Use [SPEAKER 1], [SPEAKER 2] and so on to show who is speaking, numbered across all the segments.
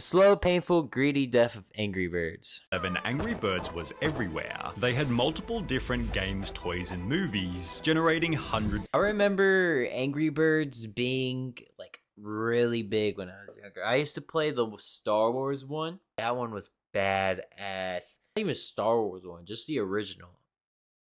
[SPEAKER 1] Slow, painful, greedy death of Angry Birds.
[SPEAKER 2] Angry Birds was everywhere. They had multiple different games, toys, and movies, generating hundreds.
[SPEAKER 1] I remember Angry Birds being like really big when I was younger. I used to play the Star Wars one. That one was badass. Not even Star Wars one, just the original.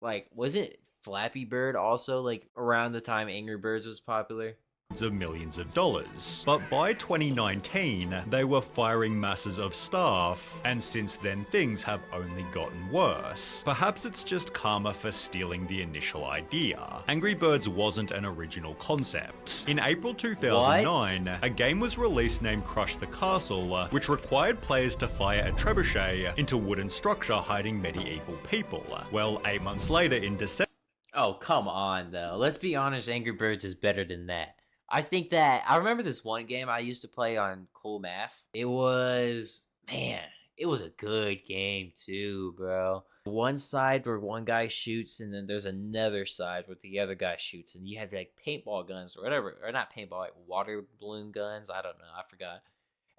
[SPEAKER 1] Like, wasn't Flappy Bird also like around the time Angry Birds was popular?
[SPEAKER 2] Of millions of dollars. But by 2019, they were firing masses of staff, and since then things have only gotten worse. Perhaps it's just karma for stealing the initial idea. Angry Birds wasn't an original concept. In April 2009, a game was released named Crush the Castle, which required players to fire a trebuchet into wooden structure hiding medieval people. Well, 8 months later in December.
[SPEAKER 1] Oh, come on though. Let's be honest, Angry Birds is better than that. I think that I remember this one game I used to play on Cool Math. It was a good game too, bro. One side where one guy shoots, and then there's another side where the other guy shoots, and you have like paintball guns or whatever, or not paintball, like water balloon guns. I don't know, I forgot.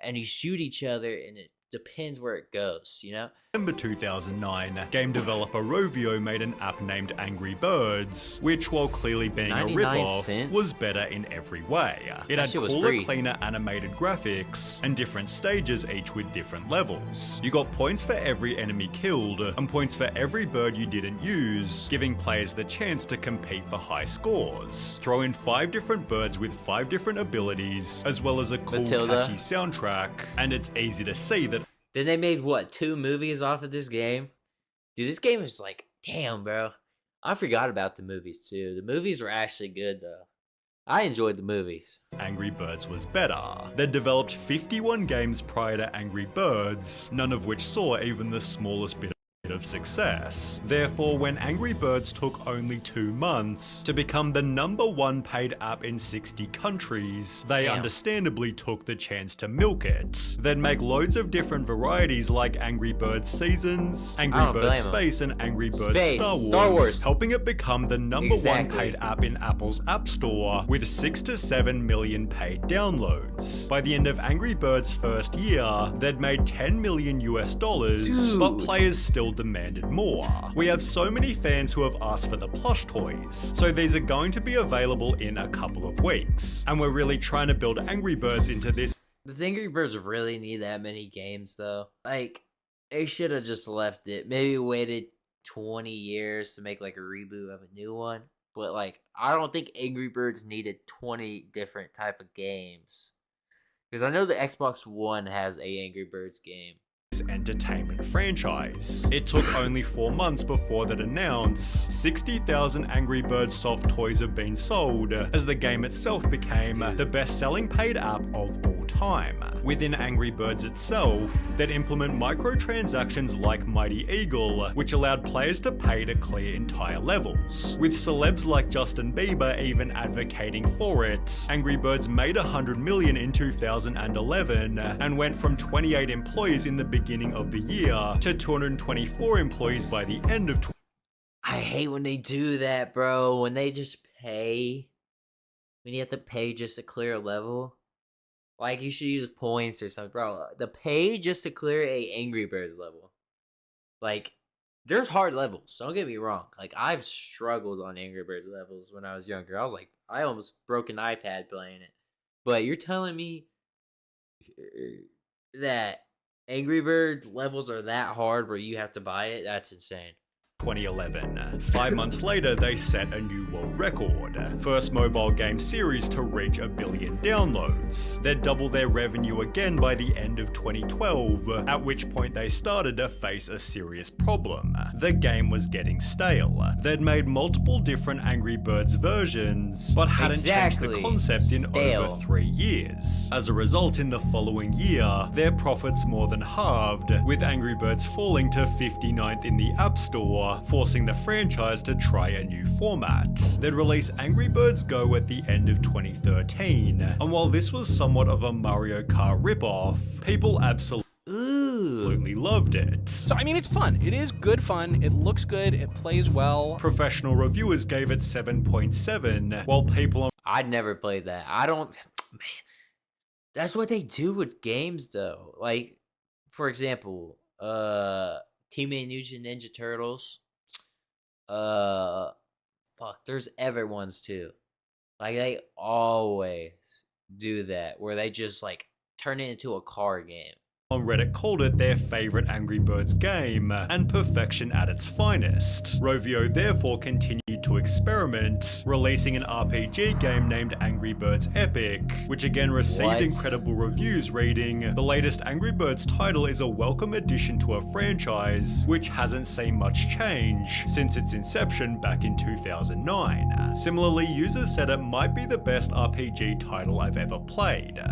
[SPEAKER 1] And you shoot each other, and it depends where it goes, you know?
[SPEAKER 2] December 2009, game developer Rovio made an app named Angry Birds, which, while clearly being a ripoff, was better in every way. It had cooler, cleaner animated graphics, and different stages, each with different levels. You got points for every enemy killed, and points for every bird you didn't use, giving players the chance to compete for high scores. Throw in 5 different birds with 5 different abilities, as well as a cool, catchy soundtrack, and it's easy to see that.
[SPEAKER 1] Then they made, what, 2 movies off of this game? Dude, this game is like, damn, bro. I forgot about the movies, too. The movies were actually good, though. I enjoyed the movies.
[SPEAKER 2] Angry Birds was better. They'd developed 51 games prior to Angry Birds, none of which saw even the smallest bit of success. Therefore, when Angry Birds took only 2 months to become the #1 paid app in 60 countries, they understandably took the chance to milk it. They'd make loads of different varieties like Angry Birds Seasons, Angry Birds Space, and Angry Birds Star Wars, helping it become the #1 paid app in Apple's App Store with 6 to 7 million paid downloads. By the end of Angry Birds' first year, they'd made $10 million, but players still demanded more. We have so many fans who have asked for the plush toys, so these are going to be available in a couple of weeks, and we're really trying to build Angry Birds into this.
[SPEAKER 1] Does Angry Birds really need that many games though? Like, they should have just left it. Maybe waited 20 years to make like a reboot of a new one. But like, I don't think Angry Birds needed 20 different type of games. Because I know the Xbox One has a Angry Birds game.
[SPEAKER 2] Entertainment franchise. It took only 4 months before that announced 60,000 Angry Birds soft toys have been sold, as the game itself became the best-selling paid app of all time. Within Angry Birds itself, they'd implement microtransactions like Mighty Eagle, which allowed players to pay to clear entire levels. With celebs like Justin Bieber even advocating for it, Angry Birds made $100 million in 2011 and went from 28 employees in the beginning of the year to 224 employees by the end of.
[SPEAKER 1] I hate when they do that, bro. When they just pay. When you have to pay just to clear a level. Like, you should use points or something, bro. The pay just to clear a Angry Birds level. Like, there's hard levels. Don't get me wrong. Like, I've struggled on Angry Birds levels when I was younger. I was like, I almost broke an iPad playing it. But you're telling me that Angry Bird levels are that hard where you have to buy it? That's insane.
[SPEAKER 2] 2011. 5 months later, they set a new world record. First mobile game series to reach 1 billion downloads. They'd double their revenue again by the end of 2012, at which point they started to face a serious problem. The game was getting stale. They'd made multiple different Angry Birds versions, but hadn't changed the concept in over 3 years. As a result, in the following year, their profits more than halved, with Angry Birds falling to 59th in the App Store, forcing the franchise to try a new format. They'd release Angry Birds Go at the end of 2013, and while this was somewhat of a Mario Kart ripoff, people absolutely loved it.
[SPEAKER 3] So I mean, it's fun. It is good fun. It looks good. It plays well.
[SPEAKER 2] Professional reviewers gave it 7.7, while people on.
[SPEAKER 1] I'd never played that. I don't. Man. That's what they do with games, though. Like, for example, Teenage Mutant Ninja Turtles. Uh, fuck, there's other ones too. Like they always do that, where they just like turn it into a car game.
[SPEAKER 2] On Reddit called it their favourite Angry Birds game, and perfection at its finest. Rovio therefore continued to experiment, releasing an RPG game named Angry Birds Epic, which again received incredible reviews reading, "The latest Angry Birds title is a welcome addition to a franchise, which hasn't seen much change since its inception back in 2009. Similarly, users said it might be the best RPG title I've ever played."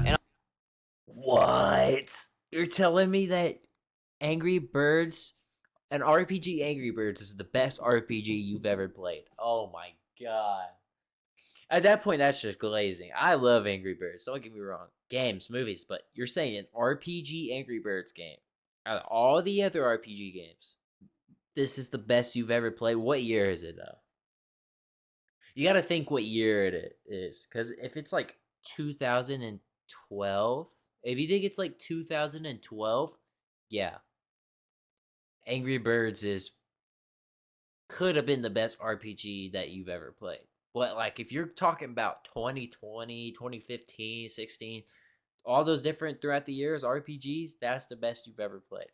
[SPEAKER 1] What? You're telling me that Angry Birds, an RPG Angry Birds is the best RPG you've ever played? Oh my god. At that point, that's just glazing. I love Angry Birds, don't get me wrong. Games, movies, but you're saying an RPG Angry Birds game, out of all the other RPG games, this is the best you've ever played? What year is it, though? You gotta think what year it is, because if it's like 2012... If you think it's like 2012, yeah. Angry Birds could have been the best RPG that you've ever played. But like if you're talking about 2020, 2015, 16, all those different throughout the years RPGs, that's the best you've ever played.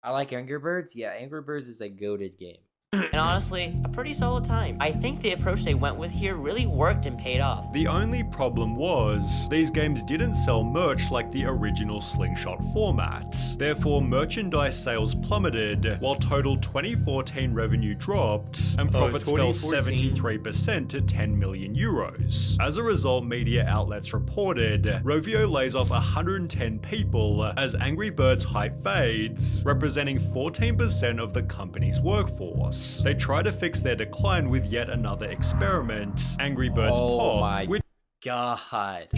[SPEAKER 1] I like Angry Birds. Yeah, Angry Birds is a goated game.
[SPEAKER 4] And honestly, a pretty solid time. I think the approach they went with here really worked and paid off.
[SPEAKER 2] The only problem was, these games didn't sell merch like the original Slingshot format. Therefore, merchandise sales plummeted, while total 2014 revenue dropped, and profits fell 73% to 10 million euros. As a result, media outlets reported, Rovio lays off 110 people as Angry Birds hype fades, representing 14% of the company's workforce. They try to fix their decline with yet another experiment, Angry Birds Pop, which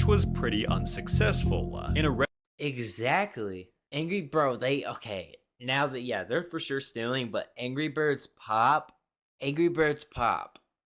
[SPEAKER 2] was pretty unsuccessful.
[SPEAKER 1] Exactly. Now that, they're for sure stealing, but Angry Birds Pop.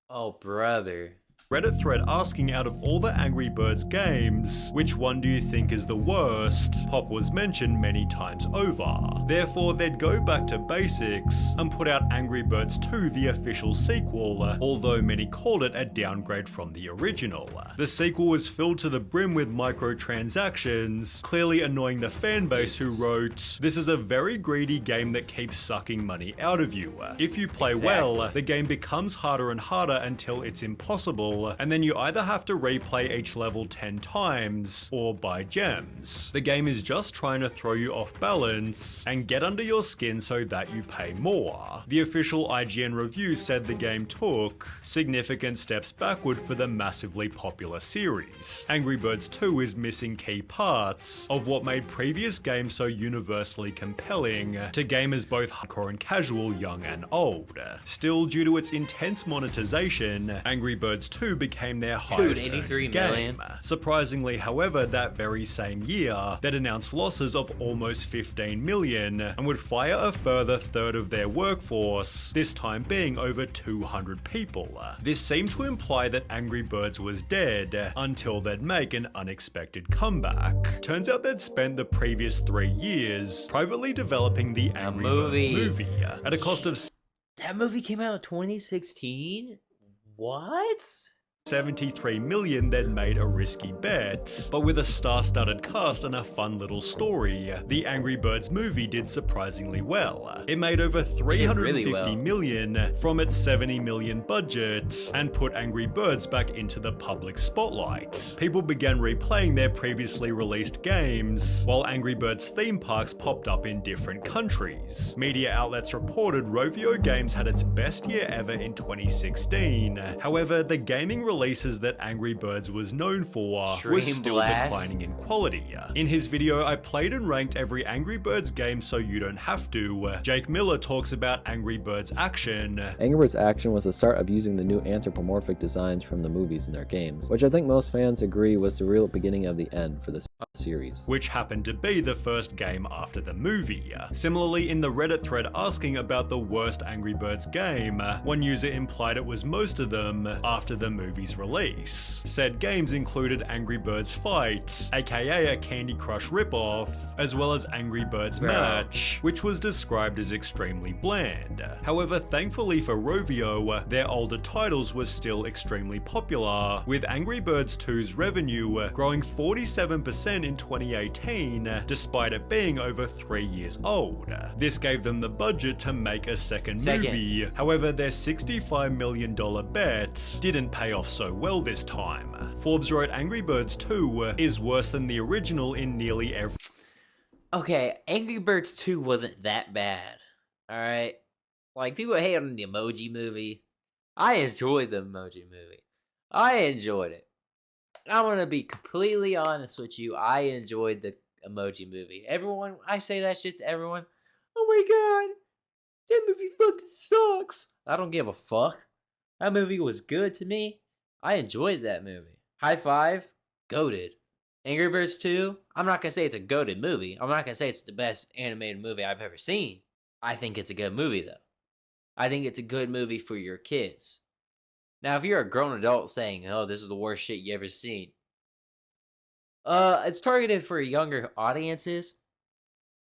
[SPEAKER 1] Oh, brother.
[SPEAKER 2] Reddit thread asking, out of all the Angry Birds games, which one do you think is the worst? Pop was mentioned many times over. Therefore, they'd go back to basics and put out Angry Birds 2, the official sequel, although many called it a downgrade from the original. The sequel was filled to the brim with microtransactions, clearly annoying the fanbase who wrote, "This is a very greedy game that keeps sucking money out of you. If you play well, the game becomes harder and harder until it's impossible, and then you either have to replay each level 10 times or buy gems. The game is just trying to throw you off balance and get under your skin so that you pay more." The official IGN review said the game took significant steps backward for the massively popular series. Angry Birds 2 is missing key parts of what made previous games so universally compelling to gamers both hardcore and casual, young and old. Still, due to its intense monetization, Angry Birds 2 became their highest
[SPEAKER 1] 83
[SPEAKER 2] game.
[SPEAKER 1] million.
[SPEAKER 2] Surprisingly, however, that very same year, they'd announced losses of almost 15 million and would fire a further third of their workforce, this time being over 200 people. This seemed to imply that Angry Birds was dead until they'd make an unexpected comeback. Turns out they'd spent the previous 3 years privately developing the Angry Birds movie at a cost of...
[SPEAKER 1] That movie came out in 2016? What?
[SPEAKER 2] 73 million, then made a risky bet. But with a star-studded cast and a fun little story, the Angry Birds movie did surprisingly well. It made over 350 million from its 70 million budget and put Angry Birds back into the public spotlight. People began replaying their previously released games, while Angry Birds theme parks popped up in different countries. Media outlets reported Rovio Games had its best year ever in 2016. However, the gaming releases that Angry Birds was known for were still declining in quality. In his video, "I played and ranked every Angry Birds game so you don't have to," Jake Miller talks about Angry Birds Action.
[SPEAKER 5] Angry Birds Action was the start of using the new anthropomorphic designs from the movies in their games, which I think most fans agree was the real beginning of the end for the series.
[SPEAKER 2] Which happened to be the first game after the movie. Similarly, in the Reddit thread asking about the worst Angry Birds game, one user implied it was most of them after the movie movie's release. Said games included Angry Birds Fight, aka a Candy Crush ripoff, as well as Angry Birds Match, which was described as extremely bland. However, thankfully for Rovio, their older titles were still extremely popular, with Angry Birds 2's revenue growing 47% in 2018, despite it being over 3 years old. This gave them the budget to make a second movie. However, their $65 million bet didn't pay off so well this time. Forbes wrote Angry Birds 2 is worse than the original in nearly every...
[SPEAKER 1] Okay, Angry Birds 2 wasn't that bad. Alright? Like, people hate on the Emoji Movie. I enjoyed the Emoji Movie. I enjoyed it. I'm gonna be completely honest with you. I enjoyed the Emoji Movie. Everyone, I say that shit to everyone. Oh my god, that movie fucking sucks. I don't give a fuck. That movie was good to me. I enjoyed that movie. High five, goated. Angry Birds 2, I'm not gonna say it's a goated movie. I'm not gonna say it's the best animated movie I've ever seen. I think it's a good movie though. I think it's a good movie for your kids. Now, if you're a grown adult saying, oh, this is the worst shit you ever seen, it's targeted for younger audiences.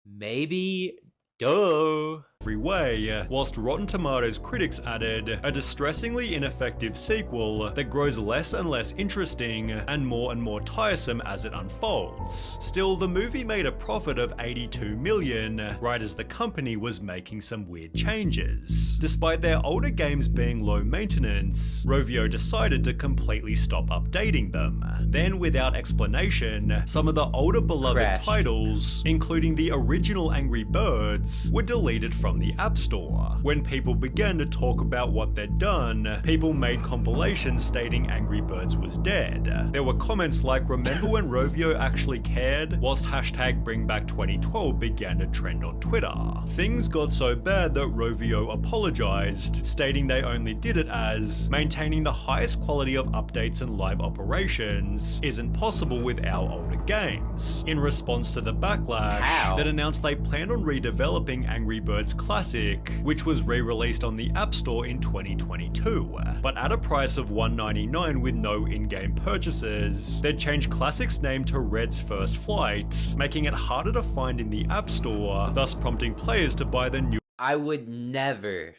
[SPEAKER 1] Maybe. Duh.
[SPEAKER 2] Every way, whilst Rotten Tomatoes critics added a distressingly ineffective sequel that grows less and less interesting and more tiresome as it unfolds. Still, the movie made a profit of $82 million, right as the company was making some weird changes. Despite their older games being low maintenance, Rovio decided to completely stop updating them. Then, without explanation, some of the older beloved titles, including the original Angry Birds, were deleted from the App Store. When people began to talk about what they'd done, people made compilations stating Angry Birds was dead. There were comments like, remember when Rovio actually cared? Whilst hashtag BringBack2012 began to trend on Twitter. Things got so bad that Rovio apologized, stating they only did it as maintaining the highest quality of updates and live operations isn't possible with our older games. In response to the backlash that announced they planned on redeveloping Angry Birds Classic, which was re-released on the App Store in 2022, but at a price of $1.99 with no in-game purchases. They'd changed Classic's name to Red's First Flight, making it harder to find in the App Store, thus prompting players to buy the new...
[SPEAKER 1] I would never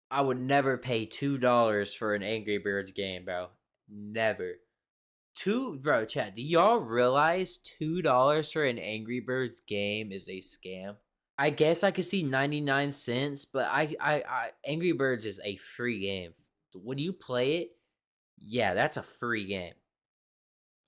[SPEAKER 1] pay $2 for an Angry Birds game, bro. Never. Bro, chat, do y'all realize $2 for an Angry Birds game is a scam? I guess I could see 99 cents, but Angry Birds is a free game. When you play it, yeah, that's a free game.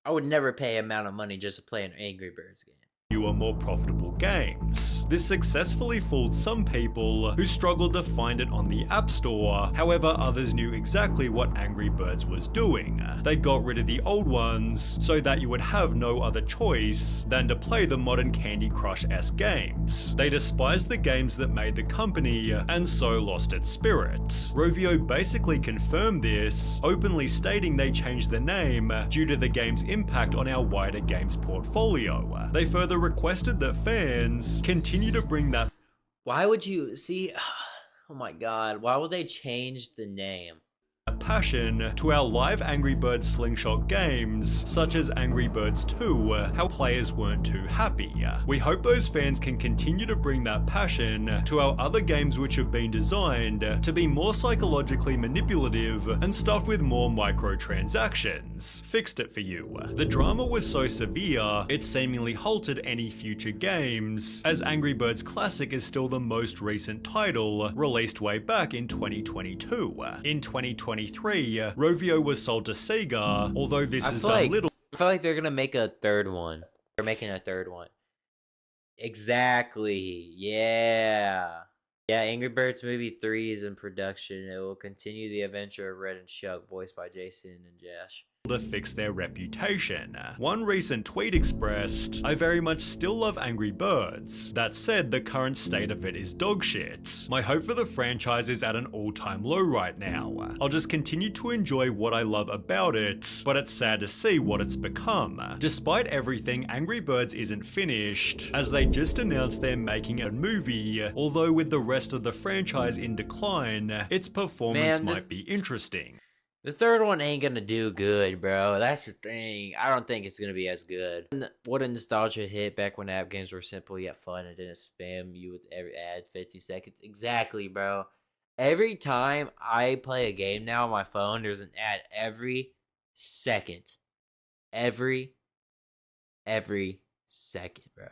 [SPEAKER 1] I would never pay amount of money just to play an Angry Birds game.
[SPEAKER 2] Newer, more profitable games. This successfully fooled some people who struggled to find it on the App Store. However, others knew exactly what Angry Birds was doing. They got rid of the old ones so that you would have no other choice than to play the modern Candy Crush-esque games. They despised the games that made the company and so lost its spirit. Rovio basically confirmed this, openly stating they changed the name due to the game's impact on our wider games portfolio. They further requested that fans continue to bring that...
[SPEAKER 1] Why would you... See... Oh my god, why would they change the name?
[SPEAKER 2] Passion to our live Angry Birds slingshot games, such as Angry Birds 2, how players weren't too happy. We hope those fans can continue to bring that passion to our other games which have been designed to be more psychologically manipulative and stuffed with more microtransactions. Fixed it for you. The drama was so severe, it seemingly halted any future games, as Angry Birds Classic is still the most recent title, released way back in 2022. In 2023, Rovio was sold to Sega, although this has done little.
[SPEAKER 1] I feel like they're gonna make a third one. They're making a third one. Exactly. Yeah. Yeah, Angry Birds Movie 3 is in production. It will continue the adventure of Red and Shuck, voiced by Jason and Josh.
[SPEAKER 2] To fix their reputation. One recent tweet expressed, I very much still love Angry Birds. That said, the current state of it is dog shit. My hope for the franchise is at an all-time low right now. I'll just continue to enjoy what I love about it, but it's sad to see what it's become. Despite everything, Angry Birds isn't finished, as they just announced they're making a movie, although with the rest of the franchise in decline, its performance might be interesting.
[SPEAKER 1] The third one ain't gonna do good, bro. That's the thing. I don't think it's gonna be as good. What a nostalgia hit back when app games were simple yet fun and didn't spam you with every ad 50 seconds. Exactly, bro. Every time I play a game now on my phone, there's an ad every second. Every second, bro.